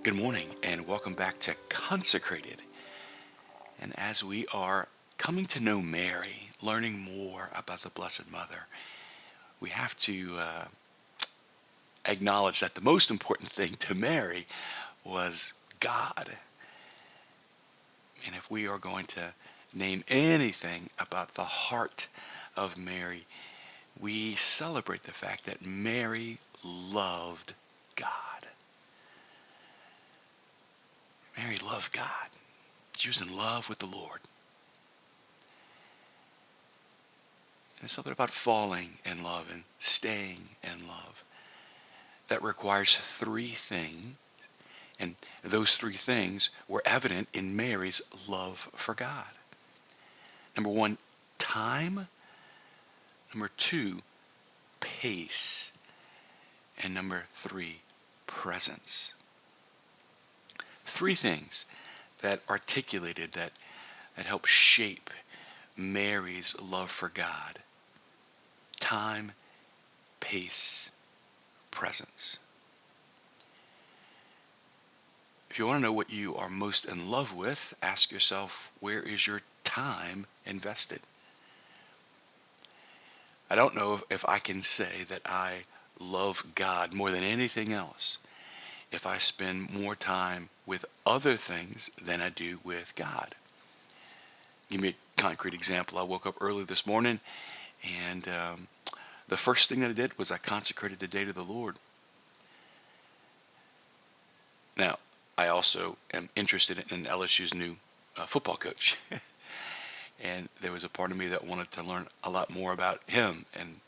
Good morning and welcome back to Consecrated. And as we are coming to know Mary, learning more about the Blessed Mother, we have to acknowledge that the most important thing to Mary was God. And if we are going to name anything about the heart of Mary, we celebrate the fact that Mary loved God. Mary loved God. She was in love with the Lord. There's something about falling in love and staying in love that requires three things. And those three things were evident in Mary's love for God. Number one, time. Number two, pace. And number three, presence. Three things that articulated, that helped shape Mary's love for God. Time, pace, presence. If you want to know what you are most in love with, ask yourself, where is your time invested? I don't know if I can say that I love God more than anything else if I spend more time with other things than I do with God. Give me a concrete example. I woke up early this morning, and the first thing that I did was I consecrated the day to the Lord. Now, I also am interested in LSU's new football coach. And there was a part of me that wanted to learn a lot more about him and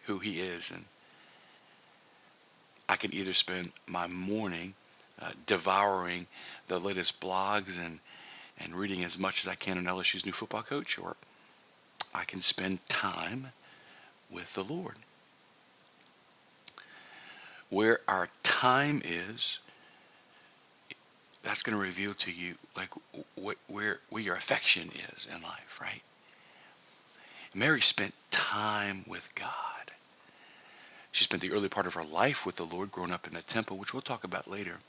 who he is. And I can either spend my morning devouring the latest blogs and reading as much as I can on LSU's new football coach, or I can spend time with the Lord. Where our time is, that's going to reveal to you like where your affection is in life, right? Mary spent time with God. She spent the early part of her life with the Lord, growing up in the temple, which we'll talk about later.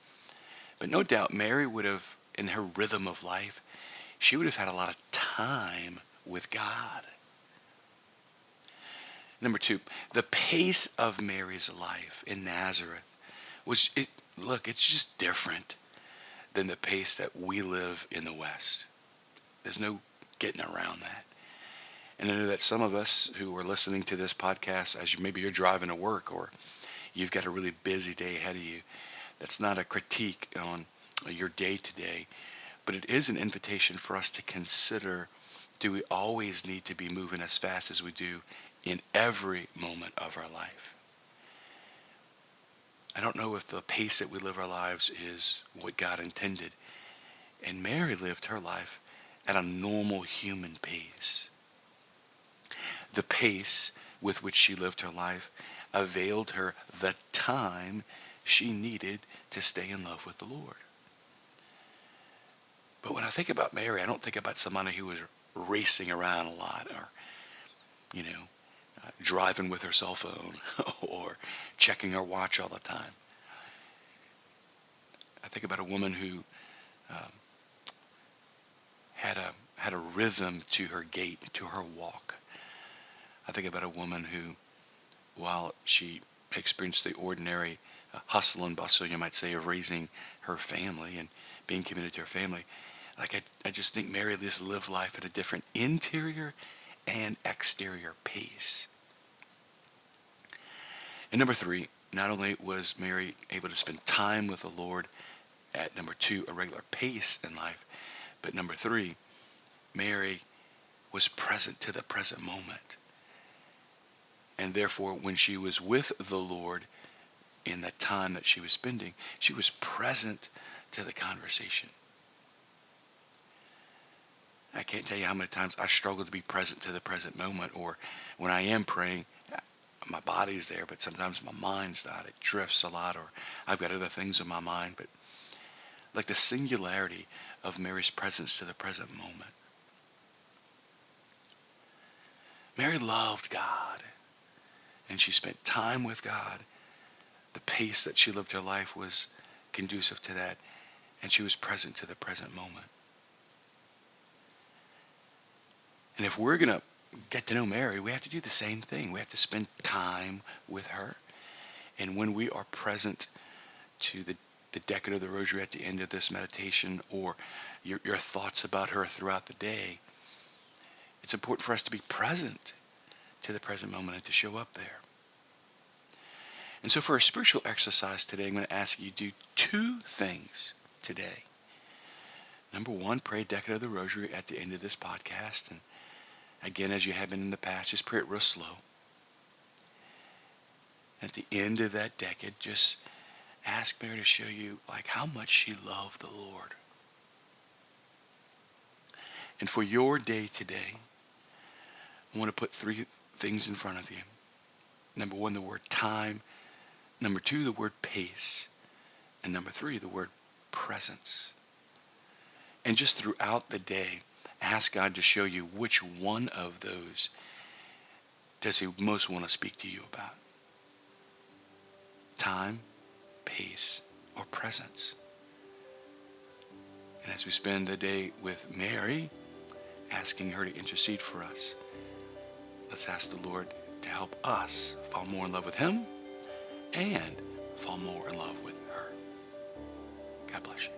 But no doubt Mary would have, in her rhythm of life, she would have had a lot of time with God. Number two, the pace of Mary's life in Nazareth it's just different than the pace that we live in the West. There's no getting around that. And I know that some of us who are listening to this podcast, as maybe you're driving to work or you've got a really busy day ahead of you, that's not a critique on your day to day, but it is an invitation for us to consider, do we always need to be moving as fast as we do in every moment of our life? I don't know if the pace that we live our lives is what God intended. And Mary lived her life at a normal human pace. The pace with which she lived her life availed her the time she needed to stay in love with the Lord. But when I think about Mary, I don't think about somebody who was racing around a lot, or, driving with her cell phone or checking her watch all the time. I think about a woman who had a rhythm to her gait, to her walk. I think about a woman who, while she experienced the ordinary hustle and bustle, you might say, of raising her family and being committed to her family, I just think Mary just lived life at a different interior and exterior pace. And number three, not only was Mary able to spend time with the Lord at, number two, a regular pace in life, but number three, Mary was present to the present moment. And therefore, when she was with the Lord in that time that she was spending, she was present to the conversation. I can't tell you how many times I struggle to be present to the present moment, or when I am praying, my body's there, but sometimes my mind's not. It drifts a lot, or I've got other things in my mind. But like the singularity of Mary's presence to the present moment. Mary loved God, and she spent time with God. The pace that she lived her life was conducive to that. and she was present to the present moment. And if we're going to get to know Mary, we have to do the same thing. We have to spend time with her. And when we are present to the decade of the rosary at the end of this meditation, or your thoughts about her throughout the day, it's important for us to be present to the present moment and to show up there. And so for a spiritual exercise today, I'm going to ask you to do two things today. Number one, pray a decade of the rosary at the end of this podcast. And again, as you have been in the past, just pray it real slow. At the end of that decade, just ask Mary to show you how much she loved the Lord. And for your day today, I want to put three things in front of you. Number one, the word time. Number two, the word pace. And number three, the word presence. And just throughout the day, ask God to show you which one of those does he most want to speak to you about. Time, pace, or presence. And as we spend the day with Mary, asking her to intercede for us, let's ask the Lord to help us fall more in love with him and fall more in love with her. God bless you.